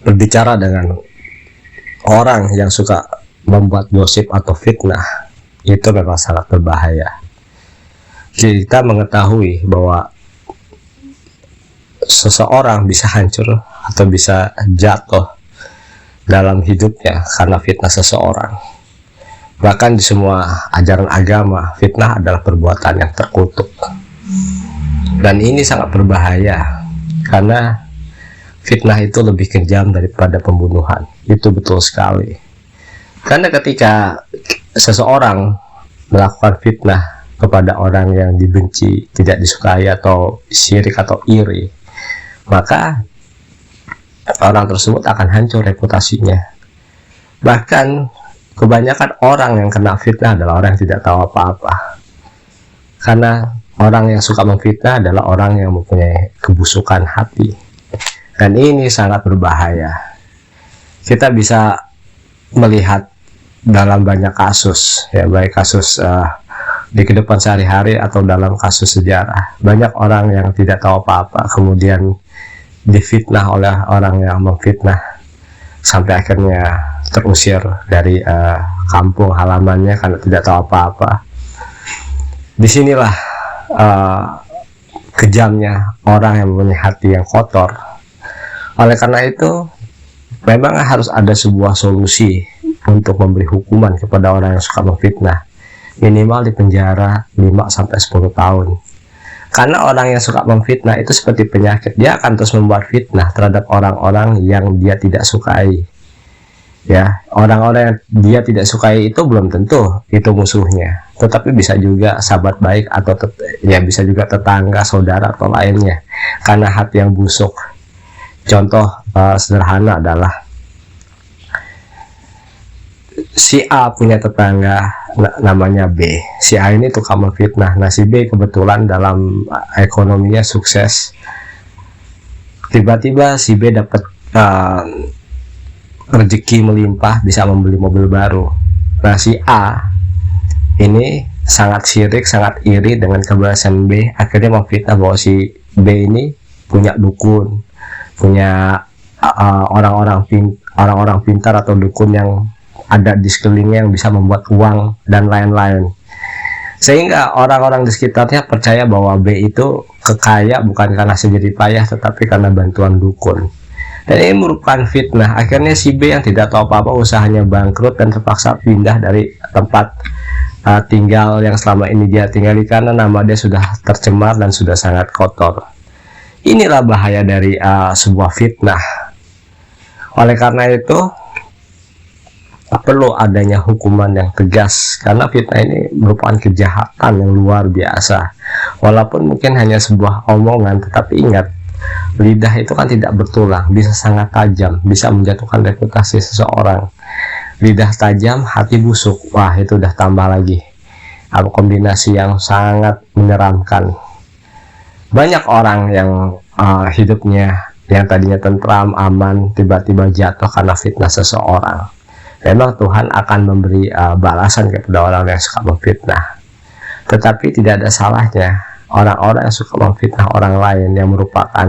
Berbicara dengan orang yang suka membuat gosip atau fitnah, itu memang sangat berbahaya. Kita mengetahui bahwa seseorang bisa hancur atau bisa jatuh dalam hidupnya karena fitnah seseorang. Bahkan di semua ajaran agama, fitnah adalah perbuatan yang terkutuk. Dan ini sangat berbahaya karena fitnah itu lebih kejam daripada pembunuhan. Itu betul sekali. Karena ketika seseorang melakukan fitnah kepada orang yang dibenci, tidak disukai, atau syirik atau iri, maka orang tersebut akan hancur reputasinya. Bahkan kebanyakan orang yang kena fitnah adalah orang yang tidak tahu apa-apa. Karena orang yang suka memfitnah adalah orang yang mempunyai kebusukan hati. Dan ini sangat berbahaya. Kita bisa melihat dalam banyak kasus, ya, baik kasus di kehidupan sehari-hari atau dalam kasus sejarah. Banyak orang yang tidak tahu apa-apa kemudian difitnah oleh orang yang memfitnah, sampai akhirnya terusir dari kampung halamannya karena tidak tahu apa-apa. Disinilah kejamnya orang yang mempunyai hati yang kotor. Oleh karena itu, memang harus ada sebuah solusi untuk memberi hukuman kepada orang yang suka memfitnah. Minimal di penjara 5-10 tahun. Karena orang yang suka memfitnah itu seperti penyakit. Dia akan terus membuat fitnah terhadap orang-orang yang dia tidak sukai. Ya, orang-orang yang dia tidak sukai itu belum tentu itu musuhnya. Tetapi bisa juga sahabat baik atau ya bisa juga tetangga, saudara atau lainnya. Karena hati yang busuk. Contoh sederhana adalah si A punya tetangga namanya B. Si A ini tukang memfitnah. Nah, si B kebetulan dalam ekonominya sukses. Tiba-tiba si B dapat rezeki melimpah, bisa membeli mobil baru. Nah, si A ini sangat syirik, sangat iri dengan keberhasilan B. Akhirnya memfitnah bahwa si B ini punya dukun, punya orang-orang pintar atau dukun yang ada di sekelilingnya yang bisa membuat uang dan lain-lain. Sehingga orang-orang di sekitarnya percaya bahwa B itu kekaya bukan karena sendiri payah, tetapi karena bantuan dukun. Dan ini merupakan fitnah. Akhirnya si B yang tidak tahu apa-apa usahanya bangkrut dan terpaksa pindah dari tempat tinggal yang selama ini dia tinggali karena nama dia sudah tercemar dan sudah sangat kotor. Inilah bahaya dari sebuah fitnah. Oleh karena itu perlu adanya hukuman yang tegas, karena fitnah ini merupakan kejahatan yang luar biasa. Walaupun mungkin hanya sebuah omongan, tetapi ingat, lidah itu kan tidak bertulang, bisa sangat tajam, bisa menjatuhkan reputasi seseorang. Lidah tajam, hati busuk, wah itu udah tambah lagi. Kombinasi yang sangat menyeramkan. Banyak orang yang hidupnya yang tadinya tentram, aman, tiba-tiba jatuh karena fitnah seseorang. Memang Tuhan akan memberi balasan kepada orang yang suka memfitnah. Tetapi tidak ada salahnya orang-orang yang suka memfitnah orang lain yang merupakan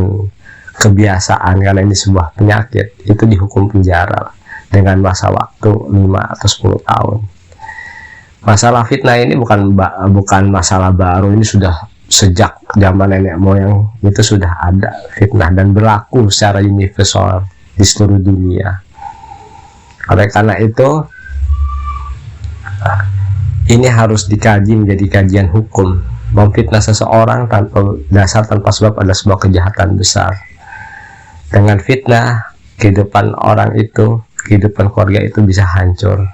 kebiasaan, karena ini sebuah penyakit, itu dihukum penjara dengan masa waktu 5 atau 10 tahun. Masalah fitnah ini bukan masalah baru, ini sudah sejak zaman nenek moyang itu sudah ada fitnah dan berlaku secara universal di seluruh dunia. Oleh karena itu, ini harus dikaji menjadi kajian hukum. Memfitnah seseorang tanpa dasar, tanpa sebab adalah sebuah kejahatan besar. Dengan fitnah, kehidupan orang itu, kehidupan keluarga itu bisa hancur.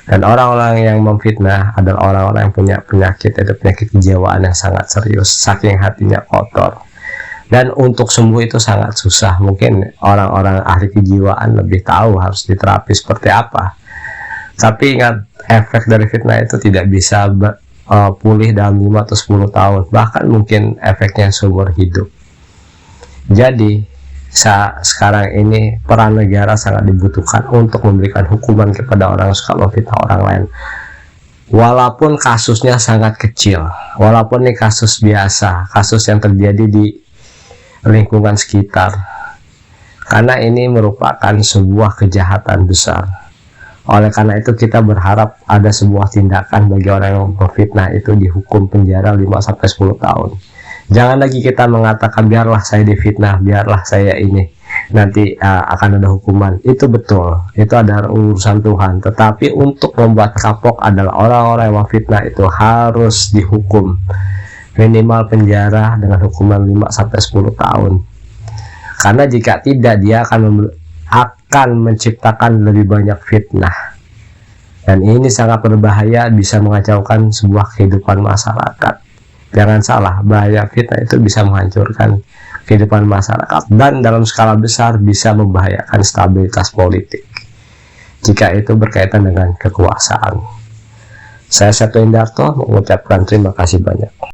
Dan orang-orang yang memfitnah adalah orang-orang yang punya penyakit, yaitu penyakit kejiwaan yang sangat serius, saking hatinya kotor. Dan untuk sembuh itu sangat susah. Mungkin orang-orang ahli kejiwaan lebih tahu harus diterapi seperti apa. Tapi ingat, efek dari fitnah itu tidak bisa pulih dalam 5 atau 10 tahun. Bahkan mungkin efeknya seumur hidup. Jadi, sekarang ini peran negara sangat dibutuhkan untuk memberikan hukuman kepada orang yang suka memfitnah orang lain. Walaupun kasusnya sangat kecil, walaupun ini kasus biasa, kasus yang terjadi di lingkungan sekitar, karena ini merupakan sebuah kejahatan besar. Oleh karena itu kita berharap ada sebuah tindakan bagi orang yang memfitnah itu dihukum penjara 5-10 tahun. Jangan lagi kita mengatakan biarlah saya difitnah, biarlah saya ini, nanti akan ada hukuman. Itu betul, itu adalah urusan Tuhan. Tetapi untuk membuat kapok adalah orang-orang yang memfitnah itu harus dihukum minimal penjara dengan hukuman 5-10 tahun. Karena jika tidak, dia akan menciptakan lebih banyak fitnah, dan ini sangat berbahaya, bisa mengacaukan sebuah kehidupan masyarakat. Jangan salah, bahaya fitnah itu bisa menghancurkan kehidupan masyarakat dan dalam skala besar bisa membahayakan stabilitas politik jika itu berkaitan dengan kekuasaan. Saya Seto Indarto mengucapkan terima kasih banyak.